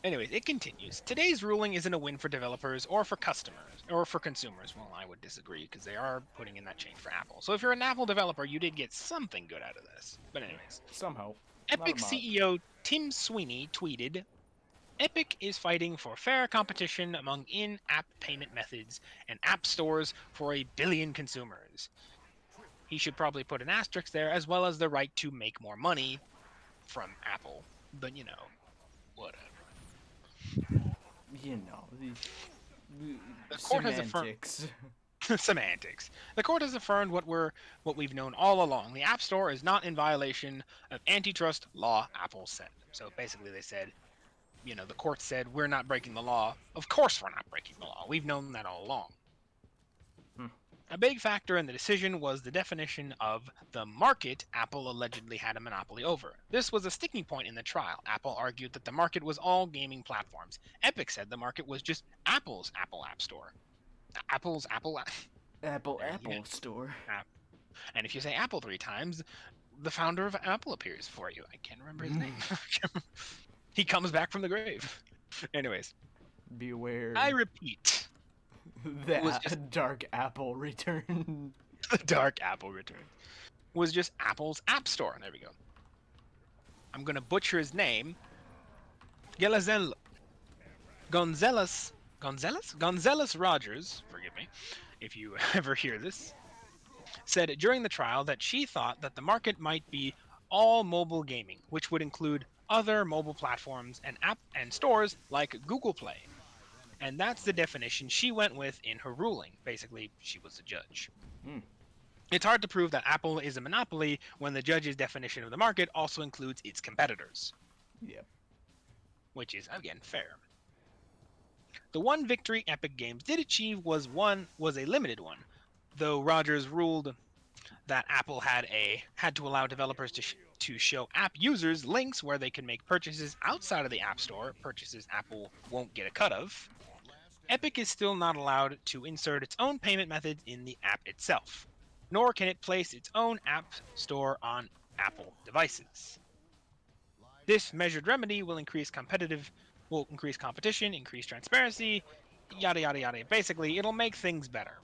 Anyways, it continues. Today's ruling isn't a win for developers or for customers or for consumers. Well, I would disagree because they are putting in that change for Apple. So if you're an Apple developer, you did get something good out of this. But anyways, Somehow. Epic CEO Tim Sweeney tweeted, "Epic is fighting for fair competition among in-app payment methods and app stores for 1 billion consumers." He should probably put an asterisk there, as well as the right to make more money from Apple. But, whatever. The court has affirmed semantics. The court has affirmed what we've known all along. The App Store is not in violation of antitrust law, Apple said. So basically they said, the court said we're not breaking the law. Of course we're not breaking the law. We've known that all along. A big factor in the decision was the definition of the market Apple allegedly had a monopoly over. This was a sticking point in the trial. Apple argued that the market was all gaming platforms. Epic said the market was just Apple's Apple App Store. Apple's Apple Store. And if you say Apple 3 times, the founder of Apple appears for you. I can't remember his name. He comes back from the grave. Anyways. Beware. I repeat. That Dark Apple return. The Dark Apple return. Was just Apple's App Store. There we go. I'm going to butcher his name. Gonzalez Rogers, forgive me, if you ever hear this, said during the trial that she thought that the market might be all mobile gaming, which would include other mobile platforms and stores like Google Play. And that's the definition she went with in her ruling. Basically, she was a judge. It's hard to prove that Apple is a monopoly when the judge's definition of the market also includes its competitors. Yep. which is, again, fair. The one victory Epic Games did achieve was a limited one, though Rogers ruled that Apple had to allow developers to show app users links where they can make purchases outside of the App Store, purchases Apple won't get a cut of. Epic is still not allowed to insert its own payment methods in the app itself, nor can it place its own app store on Apple devices. This measured remedy will increase competition, increase transparency, yada yada yada. Basically, it'll make things better.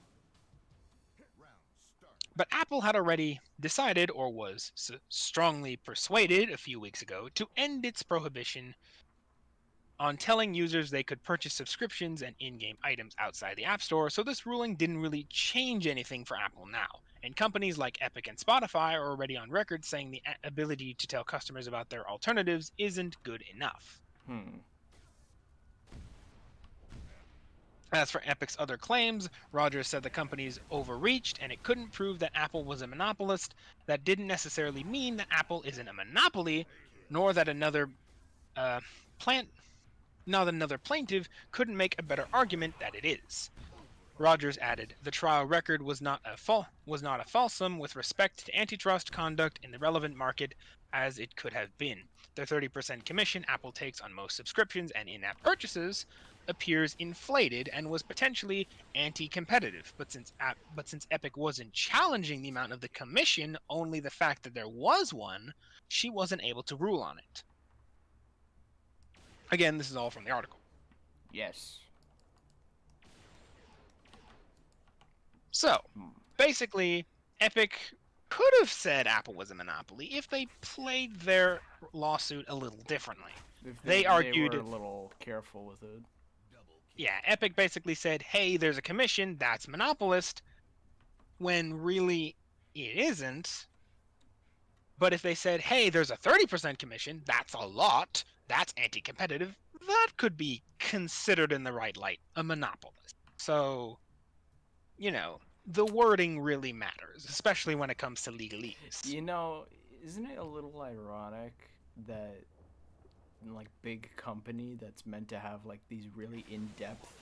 But Apple had already decided, or was strongly persuaded a few weeks ago, to end its prohibition on telling users they could purchase subscriptions and in-game items outside the App Store, so this ruling didn't really change anything for Apple now. And companies like Epic and Spotify are already on record saying the ability to tell customers about their alternatives isn't good enough. As for Epic's other claims, Rogers said the companies overreached and it couldn't prove that Apple was a monopolist. That didn't necessarily mean that Apple isn't a monopoly, nor that another plaintiff couldn't make a better argument that it is. Rogers added, the trial record was not a falsum with respect to antitrust conduct in the relevant market as it could have been. The 30% commission Apple takes on most subscriptions and in-app purchases appears inflated and was potentially anti-competitive. But since Epic wasn't challenging the amount of the commission, only the fact that there was one, she wasn't able to rule on it. Again, this is all from the article. Yes. So, basically, Epic could have said Apple was a monopoly if they played their lawsuit a little differently. If they argued they were a little careful with it. Yeah, Epic basically said, hey, there's a commission, that's monopolist, when really it isn't. But if they said, hey, there's a 30% commission, that's a lot, that's anti-competitive, that could be considered in the right light a monopolist. So, you know, the wording really matters, especially when it comes to legalese. You know, isn't it a little ironic that like big company that's meant to have like these really in-depth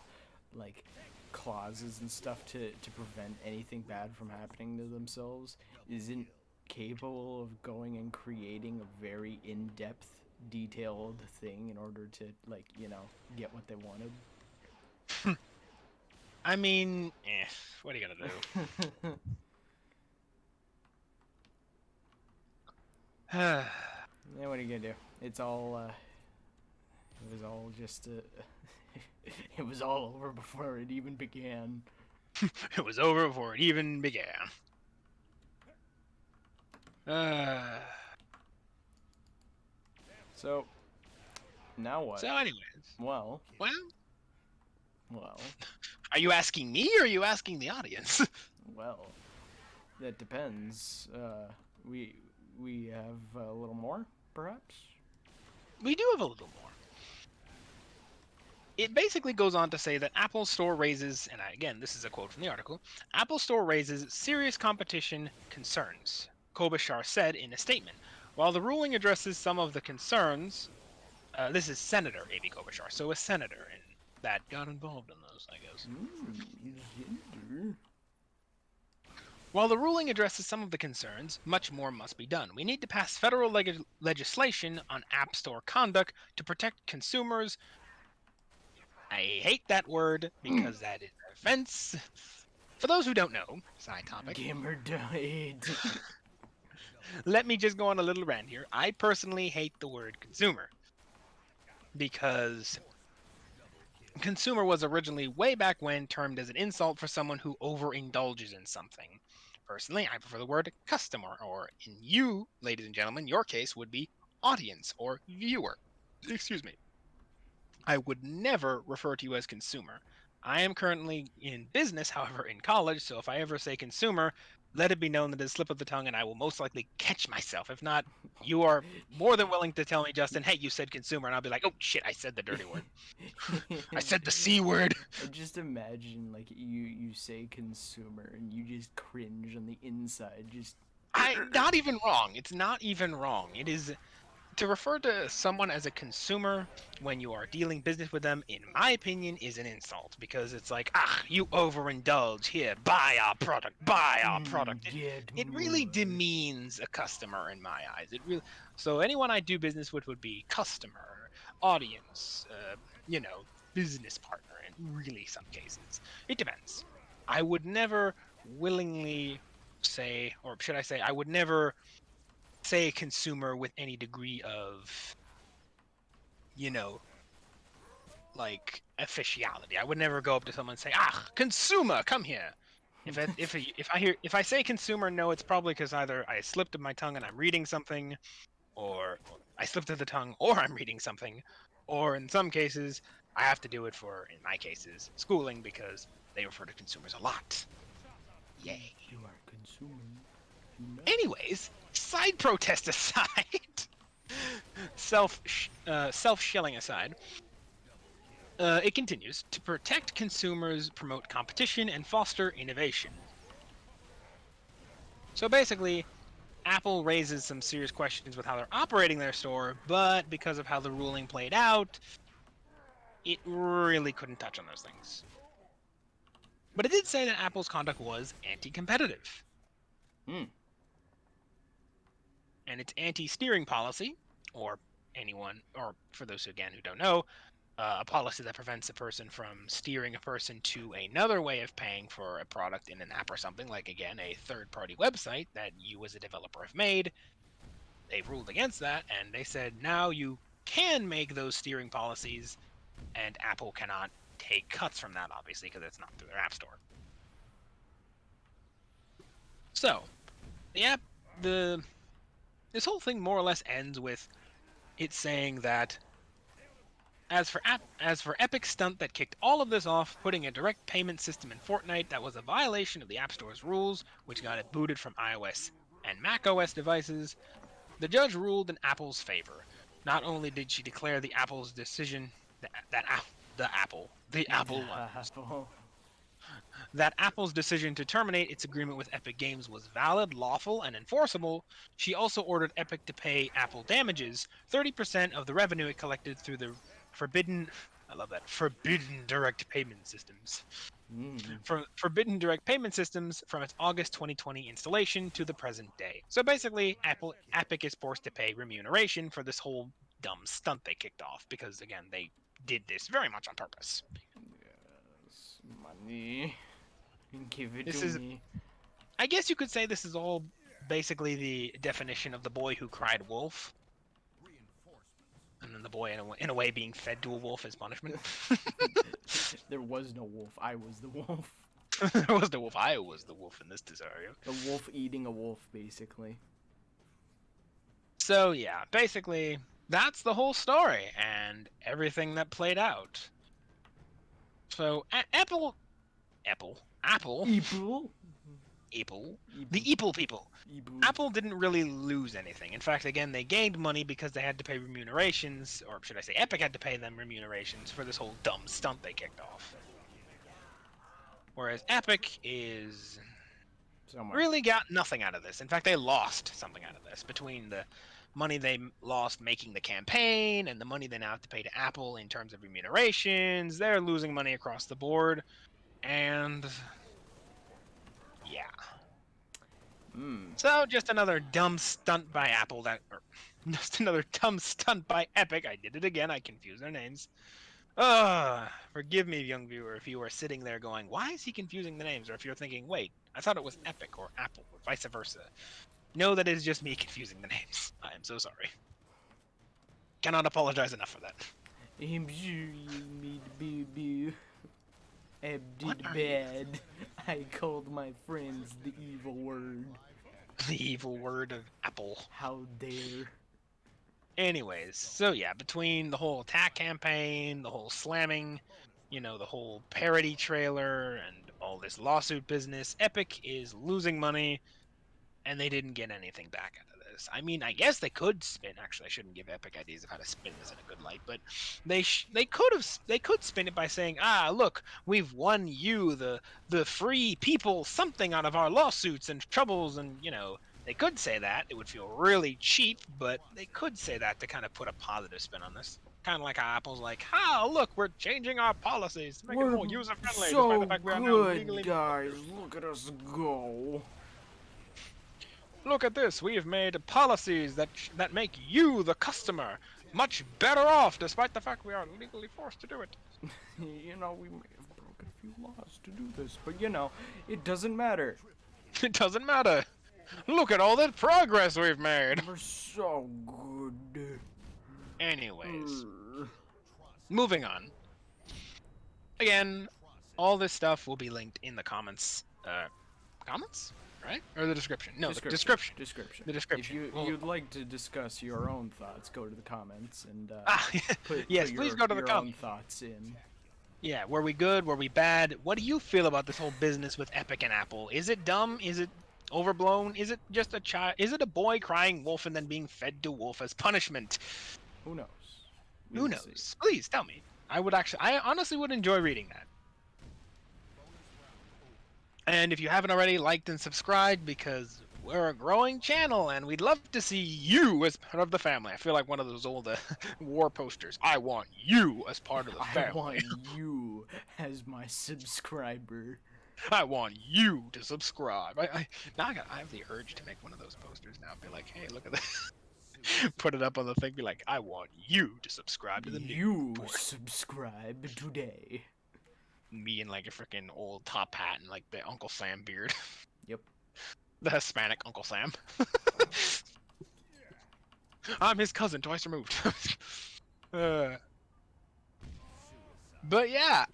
like clauses and stuff to prevent anything bad from happening to themselves isn't capable of going and creating a very in-depth detailed thing in order to like, you know, get what they wanted? I mean, what are you gonna do? Yeah, what are you gonna do? It's all it was all just it was all over before it even began. It was over before it even began. So now what? So anyways. Well, are you asking me or are you asking the audience? Well, that depends. We have a little more, perhaps? We do have a little more. It basically goes on to say that Apple Store raises, and again, this is a quote from the article, Apple Store raises serious competition concerns, Klobuchar said in a statement. While the ruling addresses some of the concerns, this is Senator A.B. Klobuchar, so a senator that got involved in this, I guess. While the ruling addresses some of the concerns, much more must be done. We need to pass federal legislation on App Store conduct to protect consumers. I hate that word because that is an offense. For those who don't know, side topic. Gamer died. Let me just go on a little rant here. I personally hate the word consumer because consumer was originally way back when termed as an insult for someone who overindulges in something. Personally, I prefer the word customer, or in you, ladies and gentlemen, your case would be audience or viewer. Excuse me. I would never refer to you as consumer. I am currently in business, however, in college, so if I ever say consumer, let it be known that it's a slip of the tongue and I will most likely catch myself. If not, you are more than willing to tell me, Justin, hey, you said consumer, and I'll be like, oh shit, I said the dirty word. I said the C word. Just imagine, like, you say consumer and you just cringe on the inside. Not even wrong. It's not even wrong. It is To refer to someone as a consumer when you are dealing business with them, in my opinion, is an insult because it's like, ah, you overindulge here, buy our product, buy our product. Get It really more. demeans a customer in my eyes. It really so anyone I do business with would be customer, audience, you know, business partner in really some cases. It depends. I would never willingly say, or should I say, I would never say a consumer with any degree of, you know, like officiality. I would never go up to someone and say, "Ah, consumer, come here." If I say consumer, no, it's probably because either I slipped of my tongue and I'm reading something, or I slipped of the tongue, or I'm reading something, or in some cases I have to do it for, in my cases, schooling because they refer to consumers a lot. Yay. You are consuming. You know. Anyways, side protest aside, self shilling aside, it continues to protect consumers, promote competition, and foster innovation. So basically, Apple raises some serious questions with how they're operating their store, but because of how the ruling played out, it really couldn't touch on those things. But it did say that Apple's conduct was anti-competitive. Hmm. And its anti-steering policy, or for those again who don't know, a policy that prevents a person from steering a person to another way of paying for a product in an app or something, like, again, a third-party website that you as a developer have made. They ruled against that, and they said now you can make those steering policies, and Apple cannot take cuts from that, obviously, because it's not through their app store. So, this whole thing more or less ends with it saying that as for Epic's stunt that kicked all of this off, putting a direct payment system in Fortnite that was a violation of the App Store's rules, which got it booted from iOS and macOS devices, the judge ruled in Apple's favor. Not only did she declare the Apple's decision the Apple ones, that Apple's decision to terminate its agreement with Epic Games was valid, lawful, and enforceable, she also ordered Epic to pay Apple damages, 30% of the revenue it collected through the forbidden direct payment systems. From forbidden direct payment systems from its August 2020 installation to the present day. So basically, Epic is forced to pay remuneration for this whole dumb stunt they kicked off because, again, they did this very much on purpose. Yes, money. Give it This to is me. I guess you could say this is all basically the definition of the boy who cried wolf. And then the boy, in a way, being fed to a wolf as punishment. There was no wolf. I was the wolf. There was no wolf. I was the wolf in this scenario. A wolf eating a wolf, basically. So, yeah, basically, that's the whole story and everything that played out. So, Apple, Eeple. the Apple people. Eeple. Apple didn't really lose anything. In fact, again, they gained money because they had to pay remunerations, or should I say Epic had to pay them remunerations for this whole dumb stunt they kicked off. Whereas Epic is Somewhere. really got nothing out of this. In fact, they lost something out of this between the money they lost making the campaign and the money they now have to pay to Apple in terms of remunerations. They're losing money across the board. And yeah. So just another dumb stunt by Apple just another dumb stunt by Epic. I did it again. I confused their names. Forgive me, young viewer, if you are sitting there going, why is he confusing the names? Or if you're thinking, wait, I thought it was Epic or Apple or vice versa. Know that it is just me confusing the names. I am so sorry. Cannot apologize enough for that. I'm sure you made boo-boo. I What did are bad. I called my friends the evil word. The evil word of Apple. How dare. Anyways, so yeah, between the whole attack campaign, the whole slamming, the whole parody trailer, and all this lawsuit business, Epic is losing money, and they didn't get anything back out of this. I mean, I guess they could spin. Actually, I shouldn't give Epic ideas of how to spin this in a good light, but they could spin it by saying, look, we've won you, the free people, something out of our lawsuits and troubles, and They could say that. It would feel really cheap, but they could say that to kind of put a positive spin on this. Kind of like how Apple's like, "Ah, look, we're changing our policies to make it We're more user-friendly, despite the so fact we are now good, legally guys. Look at us go. Look at this. We have made policies that make you, the customer, much better off, despite the fact we are legally forced to do it." You know, we may have broken a few laws to do this, but you know, it doesn't matter. It doesn't matter. Look at all the progress we've made. We're so good. Anyways, moving on. Again, all this stuff will be linked in the comments. Comments? Right? Or the description? No, the description. Description. The description. If you'd like to discuss your own thoughts, go to the comments and yes, put please go to the your comments. own thoughts in. Yeah, were we good? Were we bad? What do you feel about this whole business with Epic and Apple? Is it dumb? Is it overblown? Is it just a child? Is it a boy crying wolf and then being fed to wolf as punishment? Who knows? Who knows? Please tell me. I honestly would enjoy reading that. And if you haven't already, liked and subscribed, because we're a growing channel and we'd love to see you as part of the family. I feel like one of those old war posters. I want you as part of the family. I want you as my subscriber. I want you to subscribe. I have the urge to make one of those posters now. Be like, hey, look at this. Put it up on the thing. Be like, I want you to subscribe to the new subscribe today. Me in like a freaking old top hat and like the Uncle Sam beard. Yep. The Hispanic Uncle Sam. I'm his cousin, twice removed. But yeah,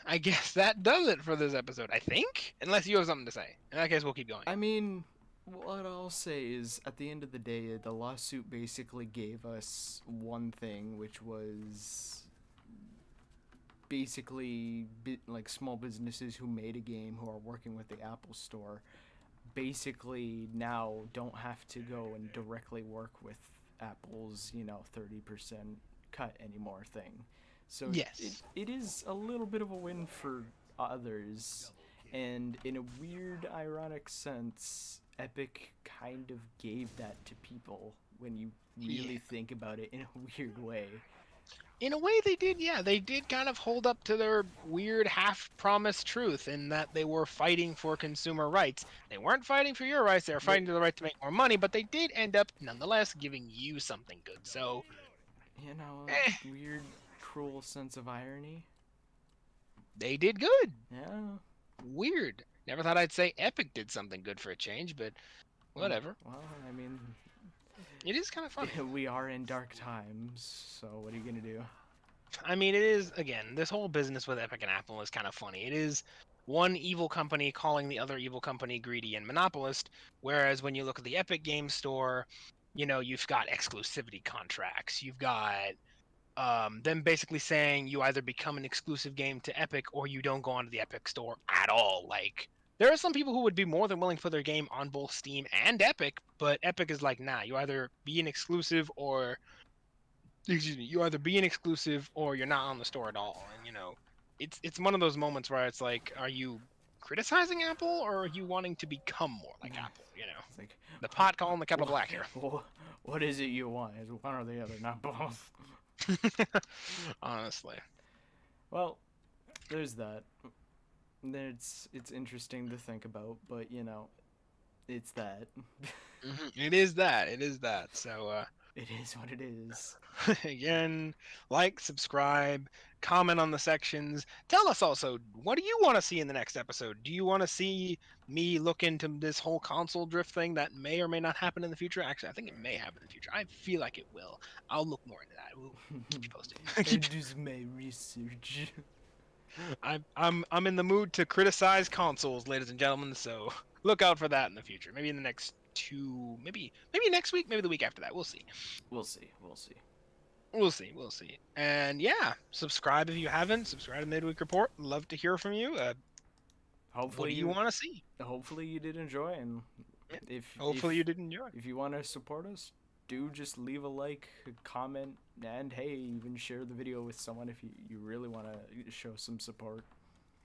I guess that does it for this episode, I think? Unless you have something to say. In that case, we'll keep going. I mean, what I'll say is, at the end of the day, the lawsuit basically gave us one thing, which was basically like small businesses who made a game, who are working with the Apple Store, basically now don't have to go and directly work with Apple's, 30% cut anymore thing. So yes, it is a little bit of a win for others, and in a weird, ironic sense, Epic kind of gave that to people when you really think about it in a weird way. In a way they did, yeah. They did kind of hold up to their weird half-promised truth in that they were fighting for consumer rights. They weren't fighting for your rights, they were fighting for the right to make more money, but they did end up, nonetheless, giving you something good. So, Weird, cruel sense of irony. They did good. Yeah. Weird. Never thought I'd say Epic did something good for a change, but whatever. Well, I mean, it is kind of funny. We are in dark times, so what are you gonna do? I mean, it is, again, this whole business with Epic and Apple is kind of funny. It is one evil company calling the other evil company greedy and monopolist, whereas when you look at the Epic Game Store, you've got exclusivity contracts. You've got them basically saying you either become an exclusive game to Epic or you don't go onto the Epic Store at all. Like, there are some people who would be more than willing to put their game on both Steam and Epic, but Epic is like, nah, you either be an exclusive or, you either be an exclusive or you're not on the store at all. And, it's one of those moments where it's like, are you criticizing Apple or are you wanting to become more like Apple? It's like the pot calling the kettle black here. What is it you want? Is one or the other, not both? Honestly. Well, there's that. It's interesting to think about, but it's that. It is that. So it is what it is. Again, like, subscribe, comment on the sections. Tell us also, what do you want to see in the next episode? Do you want to see me look into this whole console drift thing that may or may not happen in the future? Actually, I think it may happen in the future. I feel like it will. I'll look more into that. We'll keep you posted. I do my research. I'm in the mood to criticize consoles, ladies and gentlemen, so look out for that in the future. Maybe in the next maybe next week, maybe the week after that. We'll see. We'll see. And yeah, subscribe if you haven't. Subscribe to Midweek Report. Love to hear from you. Hopefully what do you want to see? Hopefully you did enjoy, and you did enjoy. If you want to support us, do just leave a like, a comment, and hey, even share the video with someone if you really want to show some support.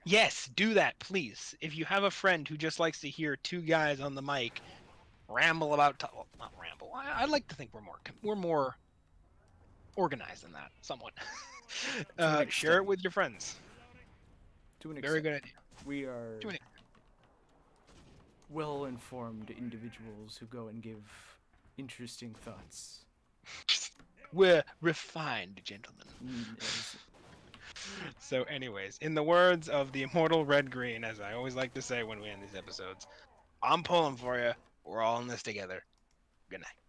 Yes, do that, please. If you have a friend who just likes to hear two guys on the mic ramble about. Well, not ramble. I like to think we're more organized than that, somewhat. To an Share it extent. with your friends. To an Very extent. good idea. We are To an well-informed individuals who go and give interesting thoughts. We're refined gentlemen. Yes. So, anyways, in the words of the immortal Red Green, as I always like to say when we end these episodes, I'm pulling for you. We're all in this together. Good night.